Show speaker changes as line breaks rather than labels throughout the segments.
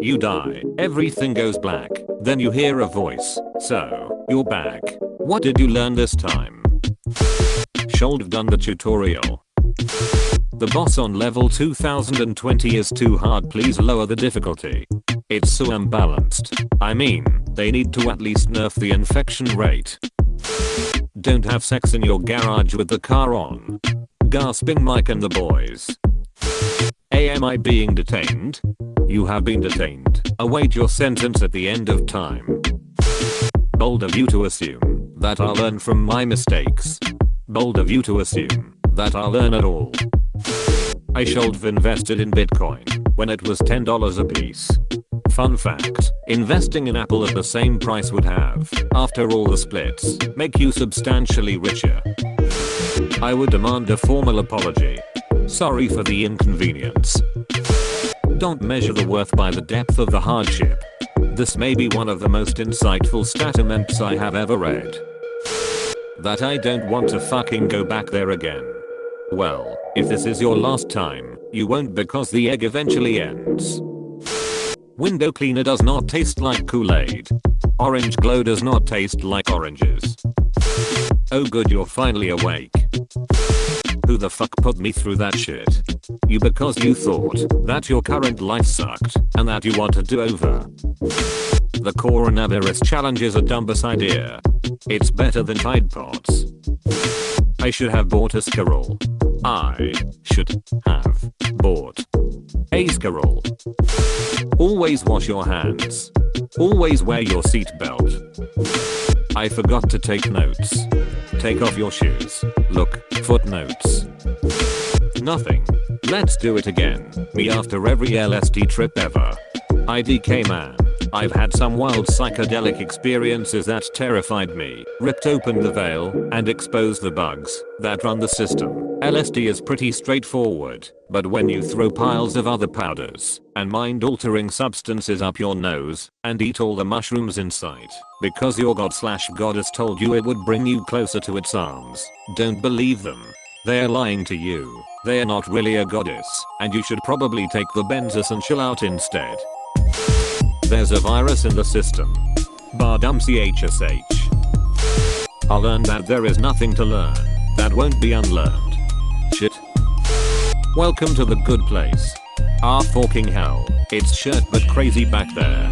You die, everything goes black, then you hear a voice, so, you're back. What did you learn this time? Should have done the tutorial. The boss on level 2020 is too hard, please lower the difficulty. It's so unbalanced. I mean, they need to at least nerf the infection rate. Don't have sex in your garage with the car on. Gasping Mike and the boys. Am I being detained? You have been detained. Await your sentence at the end of time. Bold of you to assume that I'll learn from my mistakes. Bold of you to assume that I'll learn at all. I should have invested in Bitcoin when it was $10 a piece. Fun fact, investing in Apple at the same price would have, after all the splits, make you substantially richer. I would demand a formal apology. Sorry for the inconvenience. Don't measure the worth by the depth of the hardship. This may be one of the most insightful statements I have ever read. That I don't want to fucking go back there again. Well, if this is your last time, you won't, because the egg eventually ends. Window cleaner does not taste like Kool-Aid. Orange glow does not taste like oranges. Oh good, you're finally awake. Who the fuck put me through that shit? You, because you thought that your current life sucked and that you want to do over. The coronavirus challenge is a dumbass idea. It's better than Tide Pods. I should have bought a Scarol. I should have bought a Scarol. Always wash your hands. Always wear your seatbelt. I forgot to take notes. Take off your shoes. Look, footnotes. Nothing. Let's do it again. Me after every LSD trip ever. IDK man. I've had some wild psychedelic experiences that terrified me. Ripped open the veil and exposed the bugs that run the system. LSD is pretty straightforward, but when you throw piles of other powders and mind-altering substances up your nose and eat all the mushrooms in sight because your god/goddess told you it would bring you closer to its arms, don't believe them. They're lying to you. They're not really a goddess, and you should probably take the Benzos and chill out instead. There's a virus in the system. CHSH. I learned that there is nothing to learn that won't be unlearned. Shit. Welcome to the good place. Ah fucking hell, it's shit but crazy back there.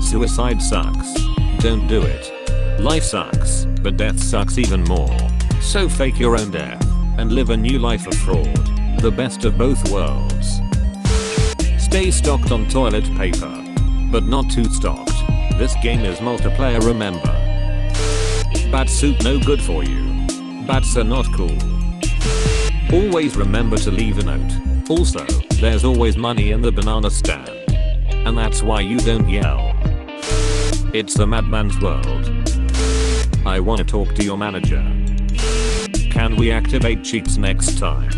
Suicide sucks. Don't do it. Life sucks, but death sucks even more. So fake your own death and live a new life of fraud. The best of both worlds. Stay stocked on toilet paper, but not too stocked. This game is multiplayer, remember. Bat soup no good for you. Bats are not cool. Always remember to leave a note. Also, there's always money in the banana stand. And that's why you don't yell. It's the madman's world. I wanna talk to your manager. Can we activate cheats next time?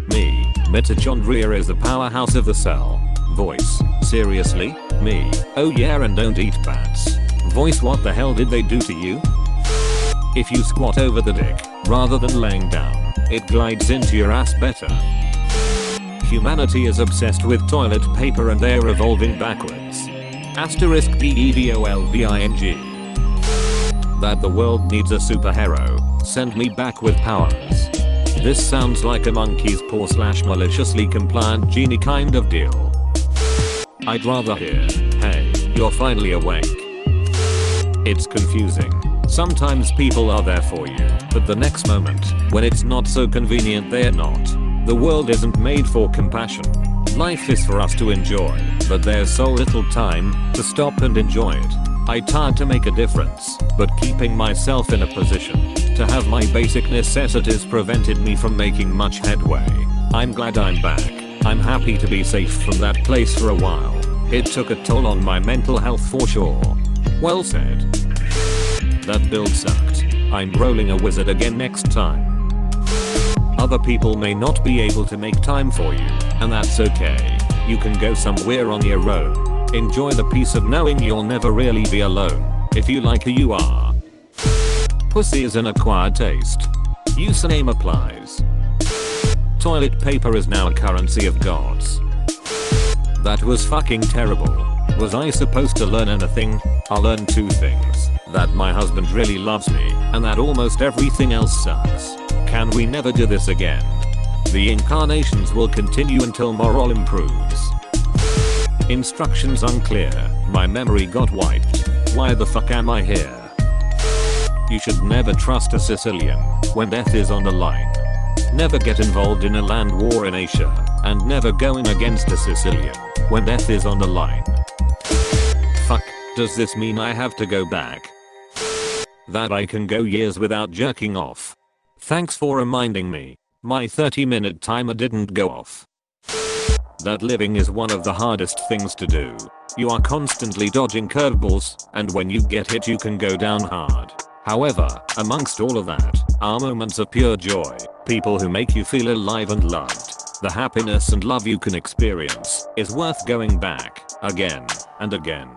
Me, mitochondria is the powerhouse of the cell. Voice, seriously? Me, oh yeah, and don't eat bats. Voice, what the hell did they do to you? If you squat over the dick, rather than laying down, it glides into your ass better. Humanity is obsessed with toilet paper and they're evolving backwards. Asterisk DEVOLVING. That the world needs a superhero, send me back with powers. This sounds like a monkey's paw/maliciously compliant genie kind of deal. I'd rather hear, hey, you're finally awake. It's confusing. Sometimes people are there for you, but the next moment, when it's not so convenient, they're not. The world isn't made for compassion. Life is for us to enjoy, but there's so little time to stop and enjoy it. I tried to make a difference, but keeping myself in a position to have my basic necessities prevented me from making much headway. I'm glad I'm back. I'm happy to be safe from that place for a while. It took a toll on my mental health for sure. Well said. That build sucked. I'm rolling a wizard again next time. Other people may not be able to make time for you, and that's okay. You can go somewhere on your own. Enjoy the peace of knowing you'll never really be alone, if you like who you are. Pussy is an acquired taste. Username applies. Toilet paper is now a currency of gods. That was fucking terrible. Was I supposed to learn anything? I learned 2 things. That my husband really loves me, and that almost everything else sucks. Can we never do this again? The incarnations will continue until moral improves. Instructions unclear. My memory got wiped. Why the fuck am I here? You should never trust a Sicilian when death is on the line. Never get involved in a land war in Asia, and never going against a Sicilian when death is on the line. Fuck, does this mean I have to go back? That I can go years without jerking off. Thanks for reminding me. My 30-minute timer didn't go off. That living is one of the hardest things to do. You are constantly dodging curveballs, and when you get hit you can go down hard. However, amongst all of that, are moments of pure joy, people who make you feel alive and loved. The happiness and love you can experience is worth going back, again, and again.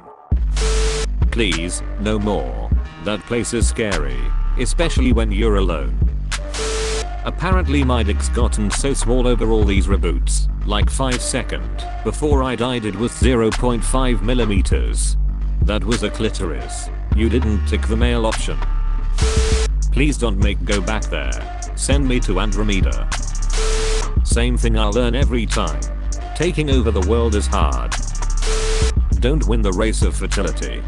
Please, no more. That place is scary, especially when you're alone. Apparently my dick's gotten so small over all these reboots, like 5 seconds. Before I died it was 0.5 millimeters. That was a clitoris. You didn't tick the male option. Please don't make go back there. Send me to Andromeda. Same thing I'll learn every time. Taking over the world is hard. Don't win the race of fertility.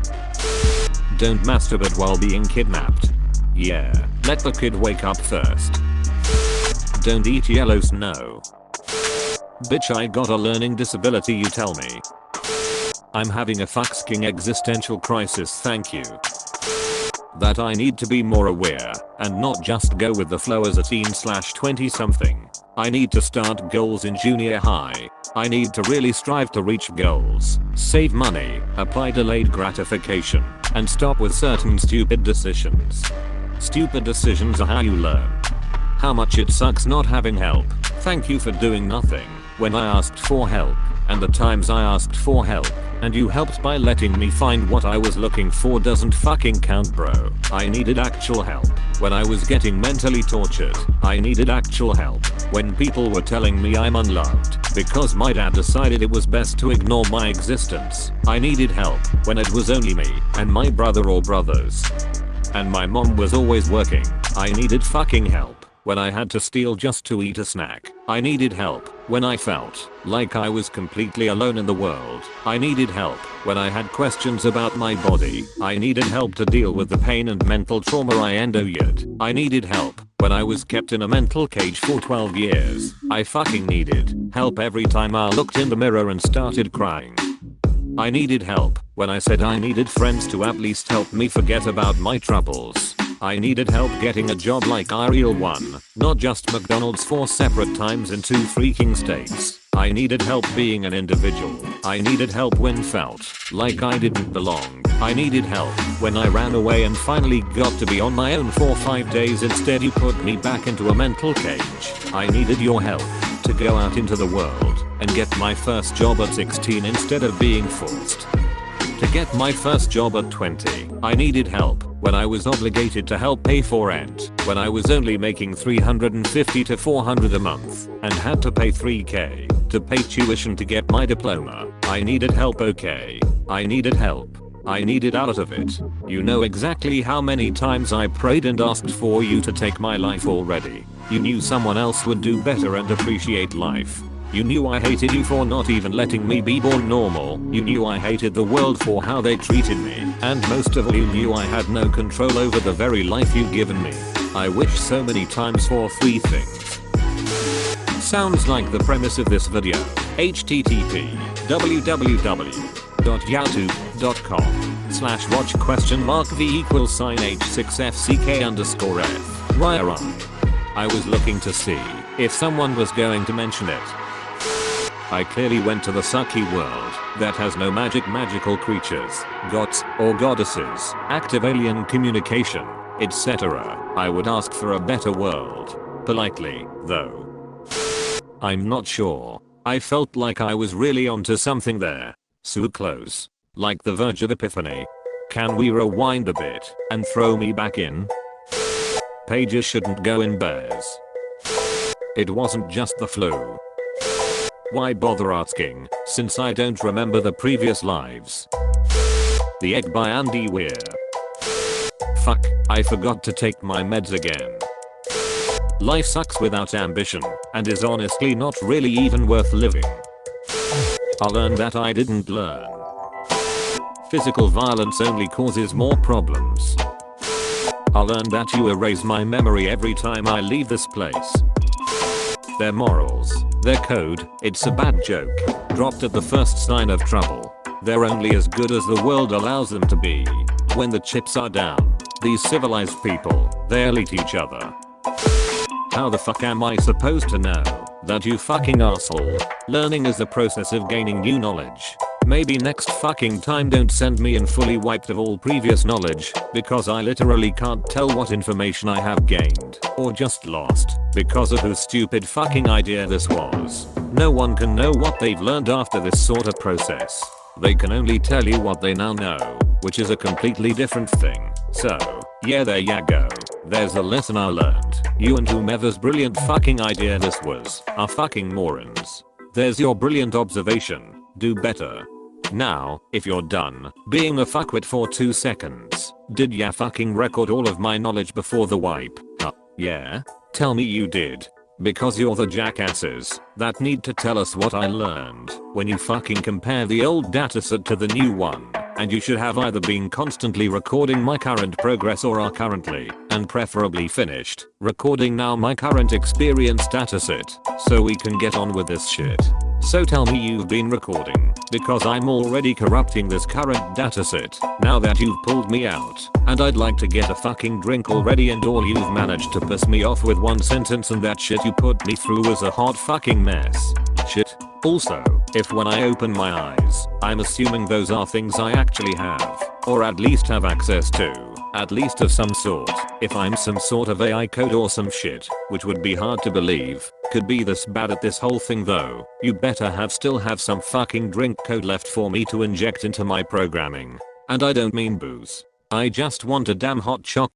Don't masturbate while being kidnapped. Yeah, let the kid wake up first. Don't eat yellow snow. Bitch, I got a learning disability, you tell me. I'm having a fucking existential crisis, thank you. That I need to be more aware and not just go with the flow as a teen/20 something. I need to start goals in junior high. I need to really strive to reach goals, save money, apply delayed gratification, and stop with certain stupid decisions. Stupid decisions are how you learn. How much it sucks not having help. Thank you for doing nothing when I asked for help, and the times I asked for help and you helped by letting me find what I was looking for doesn't fucking count, bro. I needed actual help when I was getting mentally tortured. I needed actual help when people were telling me I'm unloved because my dad decided it was best to ignore my existence. I needed help when it was only me and my brother or brothers, and my mom was always working. I needed fucking help when I had to steal just to eat a snack. I needed help when I felt like I was completely alone in the world. I needed help when I had questions about my body. I needed help to deal with the pain and mental trauma I endured. I needed help when I was kept in a mental cage for 12 years. I fucking needed help every time I looked in the mirror and started crying. I needed help when I said I needed friends to at least help me forget about my troubles. I needed help getting a job like a real one, not just McDonald's 4 separate times in 2 freaking states. I needed help being an individual. I needed help when felt like I didn't belong. I needed help when I ran away and finally got to be on my own for 5 days. Instead you put me back into a mental cage. I needed your help to go out into the world and get my first job at 16 instead of being forced to get my first job at 20. I needed help when I was obligated to help pay for rent, when I was only making $350 to $400 a month and had to pay $3K to pay tuition to get my diploma. I needed help, okay? I needed help. I needed out of it. You know exactly how many times I prayed and asked for you to take my life already. You knew someone else would do better and appreciate life. You knew I hated you for not even letting me be born normal. You knew I hated the world for how they treated me. And most of all, you knew I had no control over the very life you've given me. I wish so many times for 3 things. Sounds like the premise of this video. http www.youtube.com/watch?v=h6fck_f. Why I was looking to see if someone was going to mention it. I clearly went to the sucky world that has no magical creatures, gods, or goddesses, active alien communication, etc. I would ask for a better world. Politely, though. I'm not sure. I felt like I was really onto something there. So close. Like the verge of epiphany. Can we rewind a bit and throw me back in? Pages shouldn't go in bears. It wasn't just the flu. Why bother asking, since I don't remember the previous lives? The Egg by Andy Weir. Fuck, I forgot to take my meds again. Life sucks without ambition, and is honestly not really even worth living. I learned that I didn't learn. Physical violence only causes more problems. I learned that you erase my memory every time I leave this place. Their morals, their code, it's a bad joke, dropped at the first sign of trouble. They're only as good as the world allows them to be. When the chips are down, these civilized people, they'll eat each other. How the fuck am I supposed to know that, you fucking asshole? Learning is the process of gaining new knowledge. Maybe next fucking time don't send me in fully wiped of all previous knowledge, because I literally can't tell what information I have gained or just lost because of whose stupid fucking idea this was. No one can know what they've learned after this sort of process. They can only tell you what they now know, which is a completely different thing. So, yeah, there ya go. There's a lesson I learned. You and whomever's brilliant fucking idea this was are fucking morons. There's your brilliant observation. Do better. Now, if you're done being a fuckwit for 2 seconds, did ya fucking record all of my knowledge before the wipe? Yeah? Tell me you did. Because you're the jackasses that need to tell us what I learned when you fucking compare the old dataset to the new one. And you should have either been constantly recording my current progress or are currently, and preferably finished, recording now my current experience dataset, so we can get on with this shit. So tell me you've been recording, because I'm already corrupting this current dataset, now that you've pulled me out, and I'd like to get a fucking drink already, and all you've managed to piss me off with one sentence, and that shit you put me through was a hot fucking mess. Shit. Also, if when I open my eyes, I'm assuming those are things I actually have, or at least have access to, at least of some sort, if I'm some sort of AI code or some shit, which would be hard to believe, could be this bad at this whole thing though, you better still have some fucking drink code left for me to inject into my programming. And I don't mean booze. I just want a damn hot choc